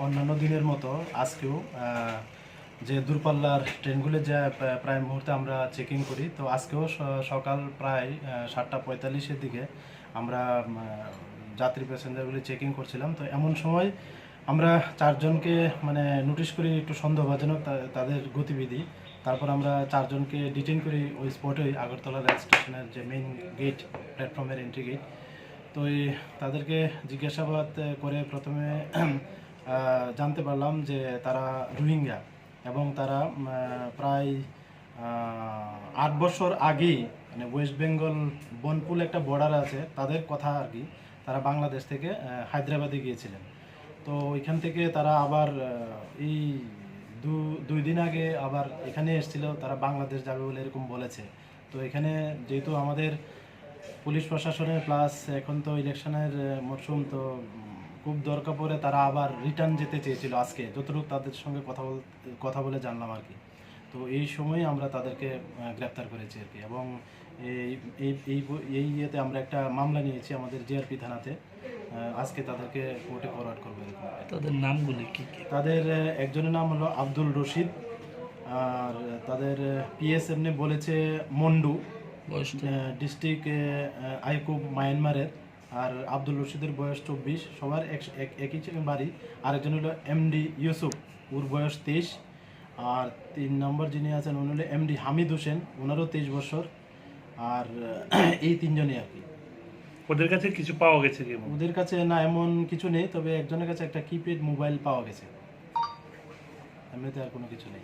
অন্যান্য দিনের মতো আজকেও যে দূরপাল্লার ট্রেনগুলো যা প্রায় মুহূর্তে আমরা চেকিং করি, তো আজকেও সকাল প্রায় 7:45-এর দিকে আমরা যাত্রী প্যাসেঞ্জারগুলি চেকিং করছিলাম। তো এমন সময় আমরা চারজনকে মানে নোটিশ করি একটু সন্দেহভাজনক তাদের গতিবিধি। তারপর আমরা চারজনকে ডিটেইন করি ওই স্পটেই, আগরতলা রেল স্টেশনের যে মেইন গেট, প্ল্যাটফর্মের এন্ট্রি গেট। তো তাদেরকে জিজ্ঞাসাবাদ করে প্রথমে জানতে পারলাম যে তারা রোহিঙ্গা এবং তারা প্রায় 8 বছর আগেই মানে ওয়েস্ট বেঙ্গল বনপুল একটা বর্ডার আছে তাদের কথা আর কি, তারা বাংলাদেশ থেকে হায়দ্রাবাদে গিয়েছিলেন। তো ওইখান থেকে তারা আবার এই দুই দিন আগে আবার এখানে এসেছিল, তারা বাংলাদেশ যাবে বলে এরকম বলেছে। তো এখানে যেহেতু আমাদের পুলিশ প্রশাসনের প্লাস এখন তো ইলেকশনের মরশুম, তো খুব দরকার পড়ে তারা আবার রিটার্ন যেতে চেয়েছিল আজকে, যতটুকু তাদের সঙ্গে কথা বলে জানলাম আর কি। তো এই সময় আমরা তাদেরকে গ্রেপ্তার করেছি আর কি, এবং এই ইয়েতে আমরা একটা মামলা নিয়েছি আমাদের জিআরপি থানাতে। আজকে তাদেরকে কোর্টে ফরওয়ার্ড করবো। তাদের নামগুলি কি? তাদের একজনের নাম হলো আব্দুল রশিদ, আর তাদের পিএস এমনি বলেছে মন্ডু, ডিস্ট্রিক্ট আইকুব মায়ানমারের। আর আব্দুল রশিদের বয়স 24, সবার একই বাড়ি। আরেকজন হলো এমডি ইউসুফ, ওর বয়স 23। আর 3 নম্বর যিনি আছেন উনি হলো এমডি হামিদ হোসেন, ওনারও 23 বছর। আর এই তিনজনই আর কি। ওদের কাছে কিছু পাওয়া গেছে কি? ওদের কাছে না এমন কিছু নেই, তবে একজনের কাছে একটা কিপ্যাড মোবাইল পাওয়া গেছে, এমনিতে আর কোনো কিছু নেই।